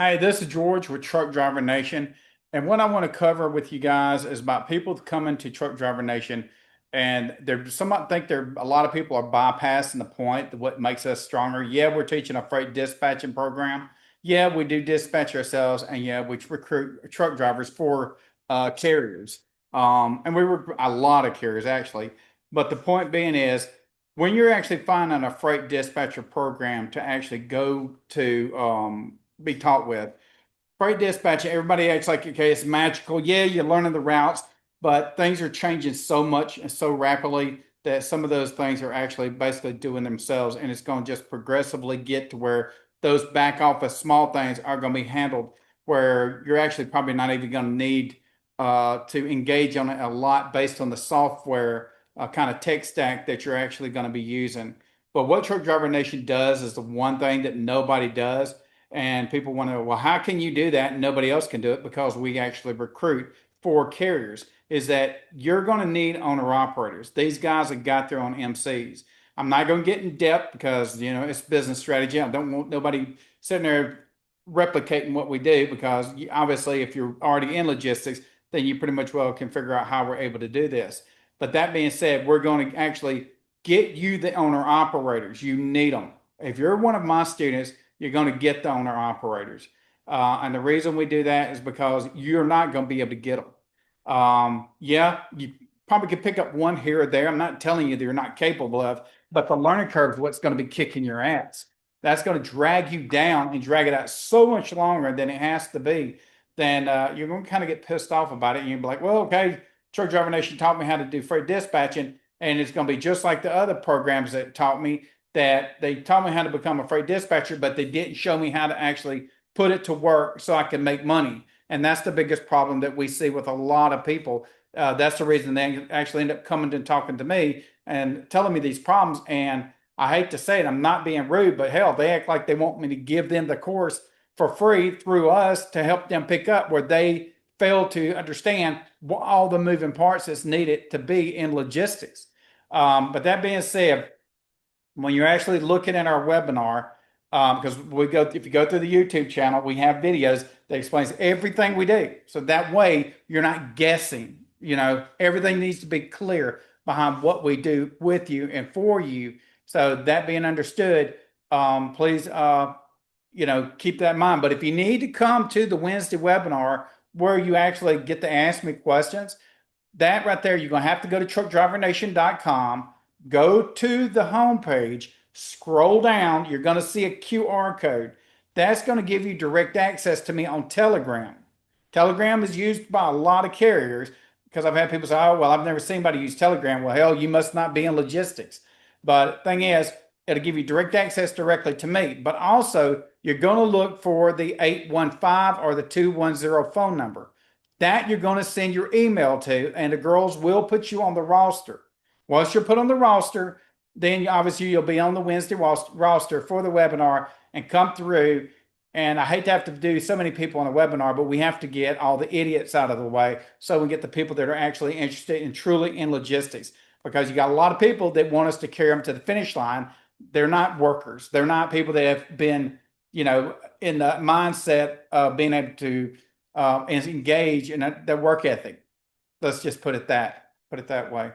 Hey, this is George with Truck Driver Nation. And what I want to cover with you guys is about people coming to Truck Driver Nation. And there, some might think there, a lot of people are bypassing the point of what makes us stronger. Yeah, we're teaching a freight dispatching program. Yeah, we do dispatch ourselves. And yeah, we recruit truck drivers for carriers. And we were a lot of carriers actually. But the point being is, when you're actually finding a freight dispatcher program to actually go to, be taught with. Freight dispatching, everybody acts like, okay, it's magical. Yeah, you're learning the routes, but things are changing so much and so rapidly that some of those things are actually basically doing themselves. And it's going to just progressively get to where those back office small things are going to be handled, where you're actually probably not even going to need to engage on it a lot based on the software kind of tech stack that you're actually going to be using. But what Truck Driver Nation does is the one thing that nobody does, and people want to know, well, how can you do that and nobody else can do it? Because we actually recruit for carriers. Is that you're going to need owner operators. These guys have got their own MCs. I'm not going to get in depth because it's business strategy. I don't want nobody sitting there replicating what we do, because obviously if you're already in logistics, then you pretty much well can figure out how we're able to do this. But that being said, we're going to actually get you the owner operators. You need them. If you're one of my students, you're going to get the owner operators. And the reason we do that is because you're not going to be able to get them. Yeah, you probably could pick up one here or there. I'm not telling you that you're not capable of, but the learning curve is what's going to be kicking your ass. That's going to drag you down and drag it out so much longer than it has to be. Then you're going to kind of get pissed off about it. And you'll be like, well, okay, Truck Driver Nation taught me how to do freight dispatching, and it's going to be just like the other programs that taught me, that they taught me how to become a freight dispatcher, but they didn't show me how to actually put it to work so I can make money. And that's the biggest problem that we see with a lot of people. That's the reason they actually end up coming and talking to me and telling me these problems. And I hate to say it, I'm not being rude, but hell, they act like they want me to give them the course for free through us to help them pick up where they fail to understand all the moving parts that's needed to be in logistics. But that being said, when you're actually looking at our webinar, because if you go through the YouTube channel, we have videos that explains everything we do. So that way you're not guessing. Everything needs to be clear behind what we do with you and for you. So that being understood, please, keep that in mind. But if you need to come to the Wednesday webinar where you actually get to ask me questions, that right there, you're going to have to go to truckdrivernation.com, go to the homepage, scroll down. You're going to see a QR code. That's going to give you direct access to me on Telegram. Telegram is used by a lot of carriers, because I've had people say, oh, well, I've never seen anybody use Telegram. Well, hell, you must not be in logistics. But the thing is, it'll give you direct access directly to me. But also, you're going to look for the 815 or the 210 phone number. That you're going to send your email to, and the girls will put you on the roster. Once you're put on the roster, then obviously you'll be on the Wednesday roster for the webinar and come through. And I hate to have to do so many people on a webinar, but we have to get all the idiots out of the way so we get the people that are actually interested in truly in logistics. Because you got a lot of people that want us to carry them to the finish line. They're not workers. They're not people that have been, in the mindset of being able to engage in their work ethic. Let's just put it that way.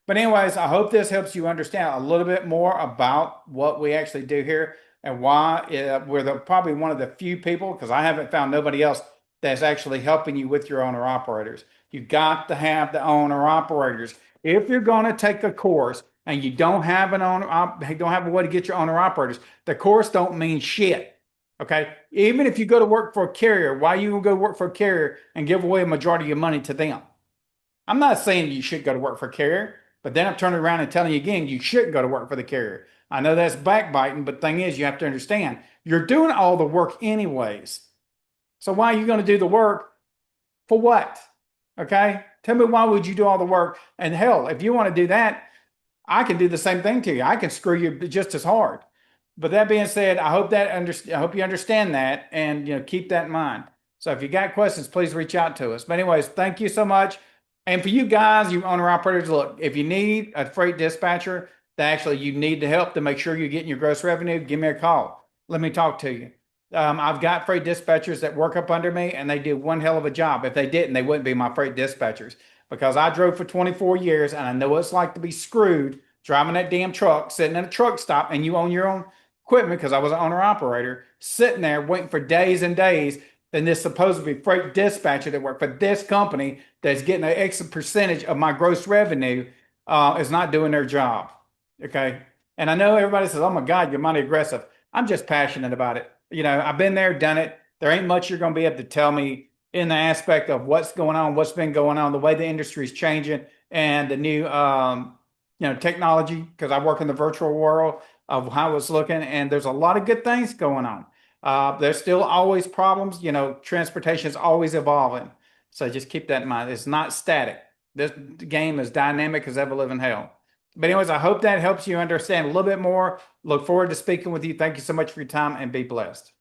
But anyways, I hope this helps you understand a little bit more about what we actually do here and why we're probably one of the few people, because I haven't found nobody else that's actually helping you with your owner operators. You got to have the owner operators. If you're going to take a course and you don't have don't have a way to get your owner operators, the course don't mean shit. Okay. Even if you go to work for a carrier, why you go work for a carrier and give away a majority of your money to them? I'm not saying you should go to work for a carrier, but then I'm turning around and telling you again, you shouldn't go to work for the carrier. I know that's backbiting, but the thing is, you have to understand, you're doing all the work anyways. So why are you going to do the work for what? Okay. Tell me, why would you do all the work? And hell, if you want to do that, I can do the same thing to you. I can screw you just as hard. But that being said, I hope you understand that, and keep that in mind. So if you got questions, please reach out to us. But anyways, thank you so much. And for you guys, you owner operators, look, if you need a freight dispatcher that actually you need to help to make sure you're getting your gross revenue, give me a call. Let me talk to you. I've got freight dispatchers that work up under me and they do one hell of a job. If they didn't, they wouldn't be my freight dispatchers because I drove for 24 years and I know what it's like to be screwed driving that damn truck, sitting in a truck stop, and you own your own equipment because I was an owner operator, sitting there waiting for days and days. Then this supposed to be freight dispatcher that worked for this company that's getting an extra percentage of my gross revenue is not doing their job. Okay. And I know everybody says, oh my God, you're money aggressive. I'm just passionate about it. I've been there, done it. There ain't much you're going to be able to tell me in the aspect of what's going on, what's been going on, the way the industry is changing, and the new, technology. Because I work in the virtual world of how it's looking, and there's a lot of good things going on. There's still always problems. Transportation is always evolving, so just keep that in mind. It's not static. This game is dynamic as ever living hell. But anyways, I hope that helps you understand a little bit more. Look forward to speaking with you. Thank you so much for your time and be blessed.